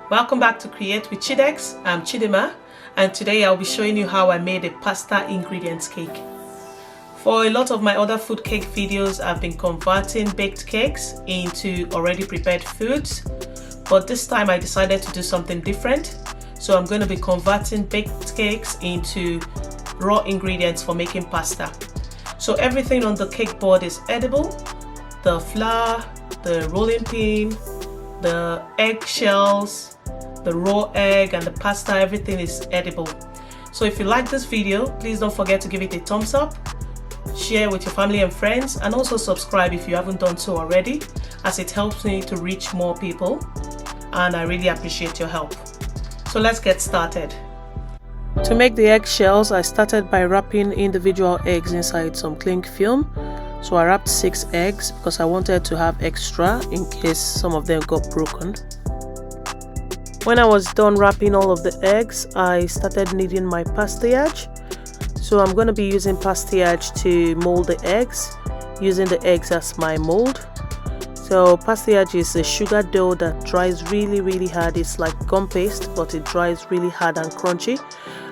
Welcome back to Create with Chidex. I'm Chidima, and today I'll be showing you how I made a pasta ingredients cake. For a lot of my other food cake videos, I've been converting baked cakes into already prepared foods, but this time I decided to do something different. So I'm going to be converting baked cakes into raw ingredients for making pasta. So everything on the cake board is edible. The flour, the rolling pin, the eggshells, the raw egg and the pasta, everything is edible. So if you like this video, please don't forget to give it a thumbs up, share with your family and friends, and also subscribe if you haven't done so already, as it helps me to reach more people and I really appreciate your help. So let's get started. To make the eggshells, I started by wrapping individual eggs inside some cling film. So I wrapped 6 eggs because I wanted to have extra in case some of them got broken. When I was done wrapping all of the eggs, I started kneading my pastillage. So I'm going to be using pastillage to mold the eggs, using the eggs as my mold. So pastillage is a sugar dough that dries really hard. It's like gum paste, but it dries really hard and crunchy,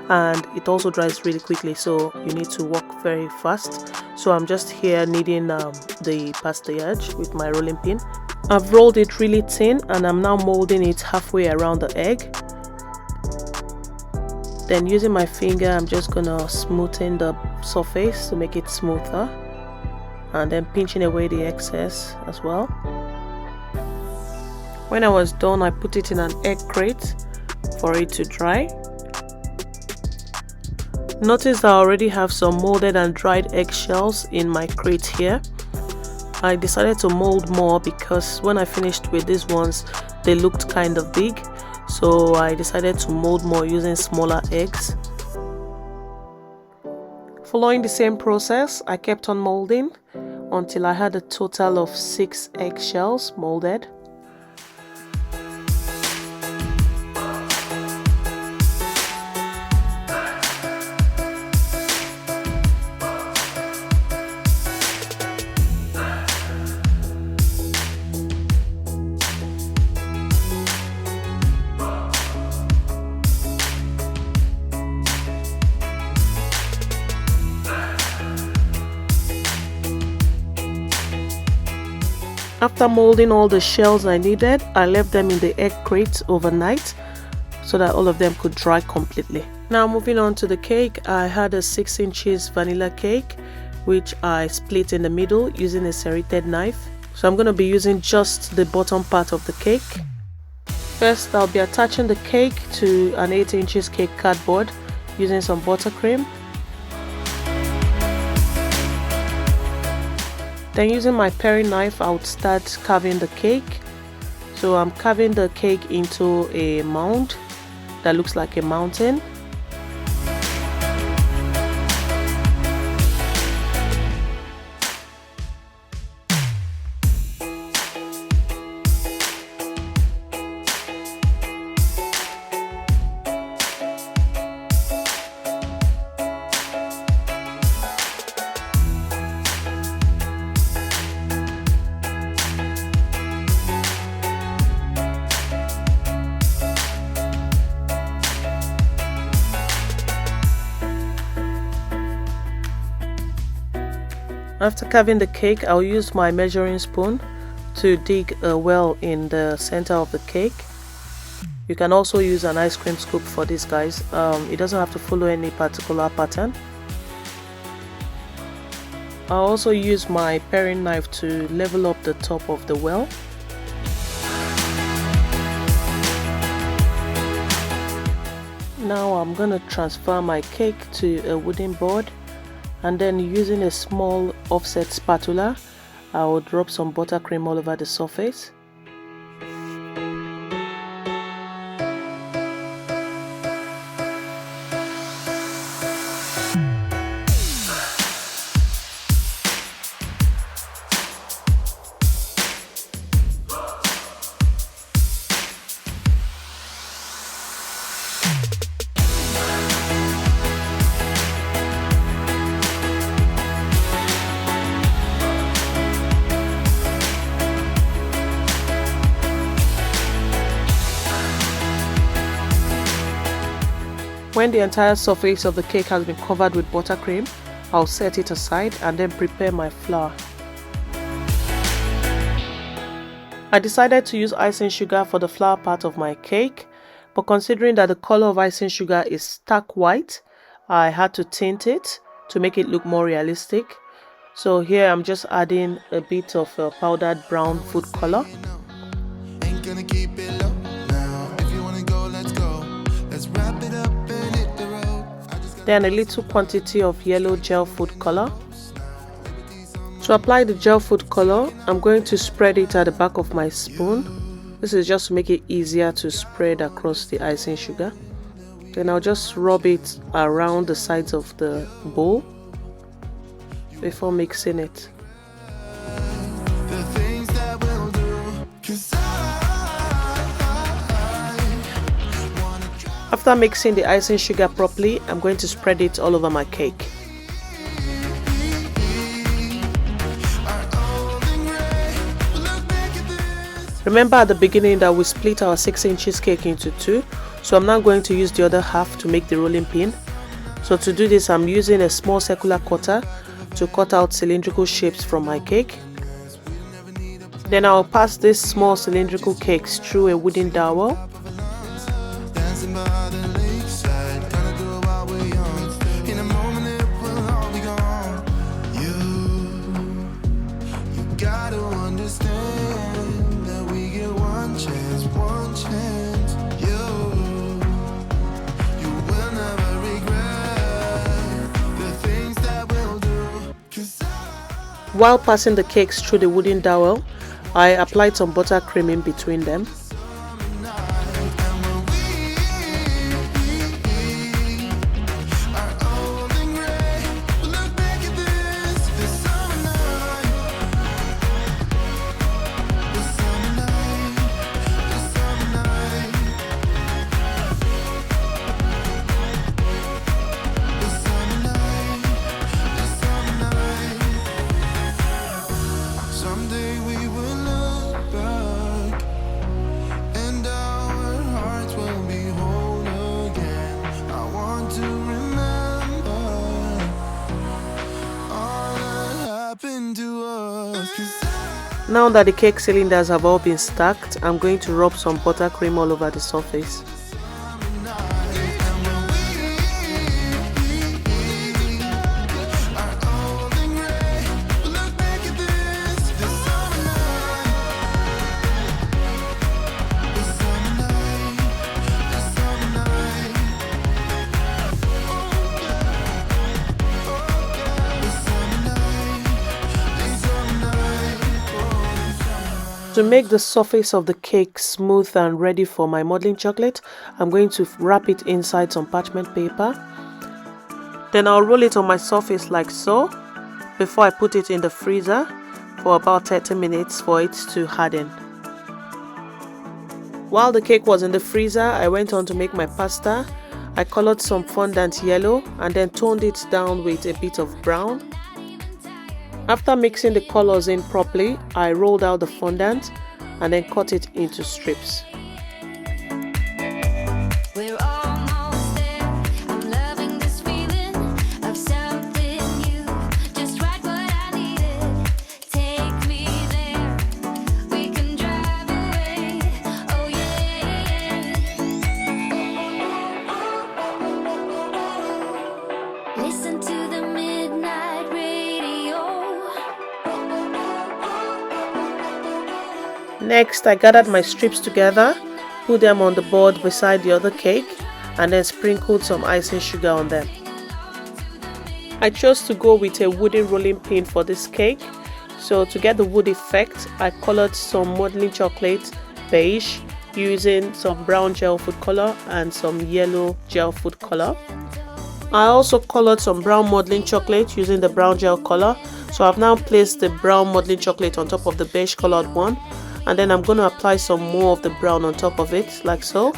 and it also dries really quickly, so you need to work very fast. So I'm just here kneading the pastillage with my rolling pin. I've rolled it really thin and I'm now molding it halfway around the egg. Then using my finger, I'm just gonna smoothen the surface to make it smoother, and then pinching away the excess as well. When I was done, I put it in an egg crate for it to dry. Notice I already have some molded and dried eggshells in my crate here. I decided to mold more because when I finished with these ones, they looked kind of big. So I decided to mold more using smaller eggs. Following the same process, I kept on molding until I had a total of 6 eggshells molded. After molding all the shells I needed, I left them in the egg crate overnight so that all of them could dry completely. Now moving on to the cake, I had a 6 inches vanilla cake which I split in the middle using a serrated knife. So I'm going to be using just the bottom part of the cake. First, I'll be attaching the cake to an 8 inches cake cardboard using some buttercream. Then using my paring knife, I would start carving the cake. So I'm carving the cake into a mound that looks like a mountain. After carving the cake, I'll use my measuring spoon to dig a well in the center of the cake. You can also use an ice cream scoop for this, guys. It doesn't have to follow any particular pattern. I'll also use my paring knife to level up the top of the well. Now I'm gonna transfer my cake to a wooden board, and then using a small offset spatula, I will drop some buttercream all over the surface. when the entire surface of the cake has been covered with buttercream, I'll set it aside and then prepare my flour. I decided to use icing sugar for the flour part of my cake, but considering that the color of icing sugar is stark white, I had to tint it to make it look more realistic. So here I'm just adding a bit of powdered brown food color. Then a little quantity of yellow gel food color. To apply the gel food color, I'm going to spread it at the back of my spoon. This is just to make it easier to spread across the icing sugar. Then I'll just rub it around the sides of the bowl before mixing it. After mixing the icing sugar properly, I'm going to spread it all over my cake. Remember at the beginning that we split our 6-inch cheesecake into two, so I'm now going to use the other half to make the rolling pin. So to do this, I'm using a small circular cutter to cut out cylindrical shapes from my cake. Then I'll pass these small cylindrical cakes through a wooden dowel. While passing the cakes through the wooden dowel, I applied some buttercream in between them. Now that the cake cylinders have all been stacked, I'm going to rub some buttercream all over the surface. To make the surface of the cake smooth and ready for my modeling chocolate, I'm going to wrap it inside some parchment paper. Then I'll roll it on my surface like so before I put it in the freezer for about 30 minutes for it to harden. While the cake was in the freezer, I went on to make my pasta. I colored some fondant yellow and then toned it down with a bit of brown. After mixing the colors in properly, I rolled out the fondant and then cut it into strips. Next, I gathered my strips together, put them on the board beside the other cake, and then sprinkled some icing sugar on them. I chose to go with a wooden rolling pin for this cake, so to get the wood effect, I colored some modeling chocolate beige using some brown gel food color and some yellow gel food color. I also colored some brown modeling chocolate using the brown gel color, so I've now placed the brown modeling chocolate on top of the beige colored one. And then I'm going to apply some more of the brown on top of it, like so.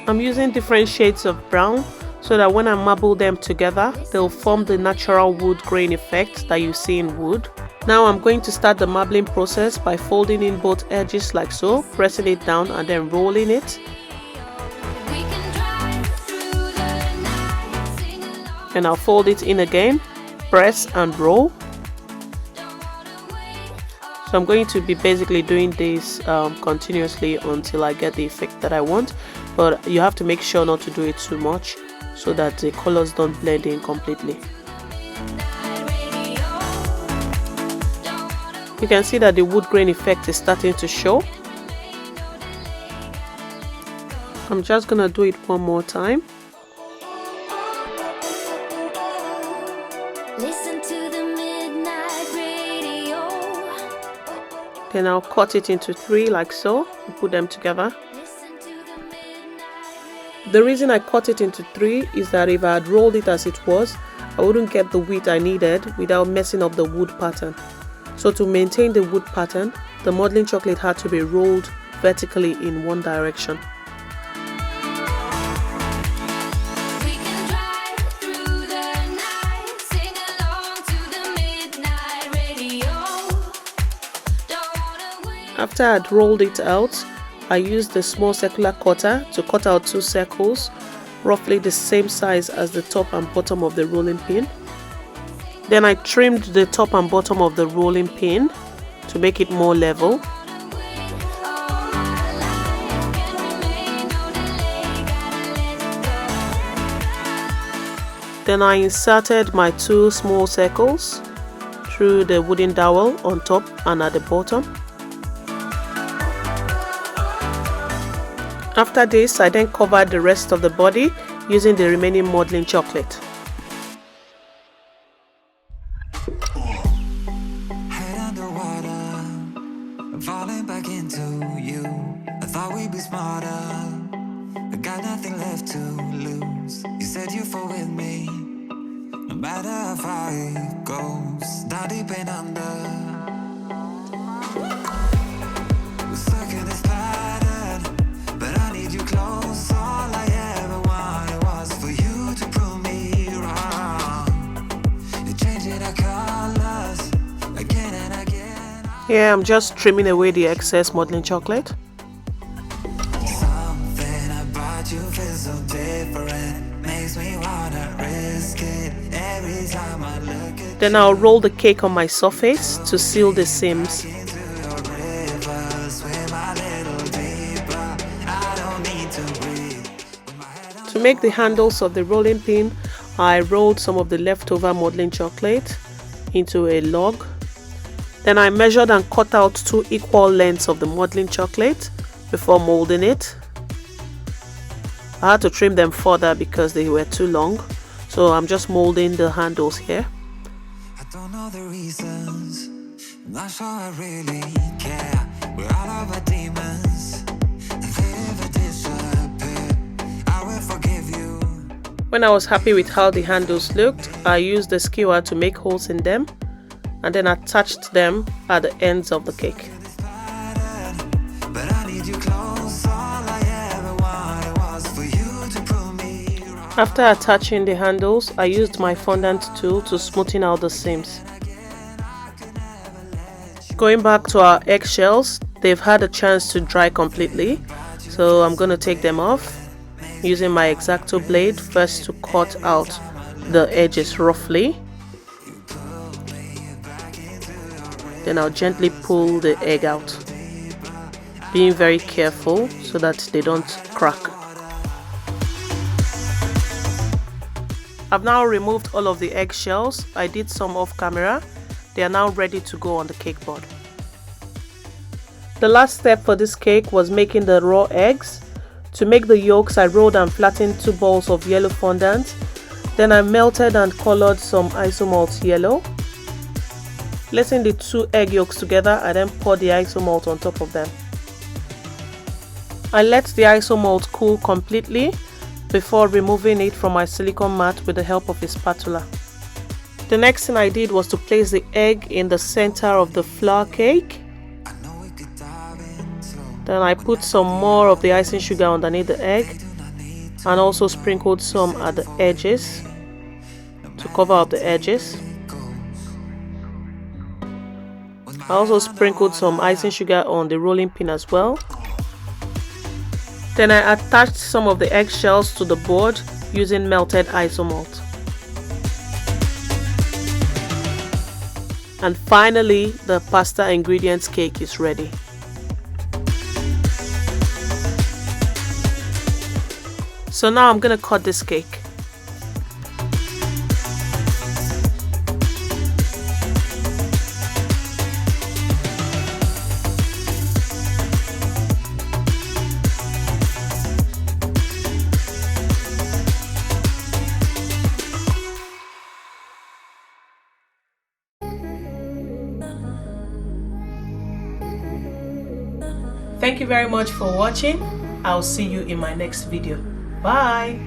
I'm using different shades of brown so that when I marble them together, they'll form the natural wood grain effect that you see in wood. Now I'm going to start the marbling process by folding in both edges like so, pressing it down and then rolling it. We can and I'll fold it in again, press and roll. So I'm going to be basically doing this continuously until I get the effect that I want, but you have to make sure not to do it too much so that the colors don't blend in completely. You can see that the wood grain effect is starting to show. I'm just gonna do it one more time. Listen to the midnight radio. Then I'll cut it into 3 like so and put them together. The reason I cut it into 3 is that if I had rolled it as it was, I wouldn't get the width I needed without messing up the wood pattern. So to maintain the wood pattern, the modeling chocolate had to be rolled vertically in one direction. After I had rolled it out, I used the small circular cutter to cut out 2 circles, roughly the same size as the top and bottom of the rolling pin. Then I trimmed the top and bottom of the rolling pin to make it more level. Then I inserted my 2 small circles through the wooden dowel on top and at the bottom. After this, I then covered the rest of the body using the remaining modeling chocolate. Head underwater, falling back into you. I thought we'd be smarter. I got nothing left to lose. You said you fall with me, no matter how far it goes. Down deep and under. We're stuck in this pattern, but I need you close. All I ever wanted was for you to prove me wrong. You're changing our colors again and again. Here I'm just trimming away the excess modeling chocolate. Something about you feels so different. Makes me wanna risk it every time I look at Then I'll roll the cake on my surface to seal the seams. you. Into your river, swim a little deeper. I don't need to breathe. With my head on To make the handles of the rolling pin, I rolled some of the leftover modeling chocolate into a log. Then I measured and cut out 2 equal lengths of the modeling chocolate before molding it. I had to trim them further because they were too long, so I'm just molding the handles here. I don't know the reasons. I'm not sure I really care. We're all of our demons. They never disappear. I will forgive you. When I was happy with how the handles looked, I used the skewer to make holes in them and then attached them at the ends of the cake. This pattern, but I need you close. All I ever wanted was for you to prove me wrong. After attaching the handles, I used my fondant tool to smoothen out the seams. Going back to our eggshells, they've had a chance to dry completely, so I'm going to take them off using my X-Acto blade first to cut out the edges roughly. Then I'll gently pull the egg out, being very careful so that they don't crack. I've now removed all of the eggshells. I did some off camera. They are now ready to go on the cake board. The last step for this cake was making the raw eggs. To make the yolks, I rolled and flattened 2 balls of yellow fondant. Then I melted and colored some isomalt yellow. Placing the 2 egg yolks together, I then poured the isomalt on top of them. I let the isomalt cool completely before removing it from my silicone mat with the help of a spatula. The next thing I did was to place the egg in the center of the flour cake. I know we could dive into. Then I put some more of the icing sugar underneath the egg and also sprinkled some at the edges to cover up the edges. I also sprinkled some icing sugar on the rolling pin as well. Then I attached some of the eggshells to the board using melted isomalt. And finally, the pasta ingredients cake is ready. So now I'm gonna cut this cake. Thank you very much for watching. I'll see you in my next video. Bye.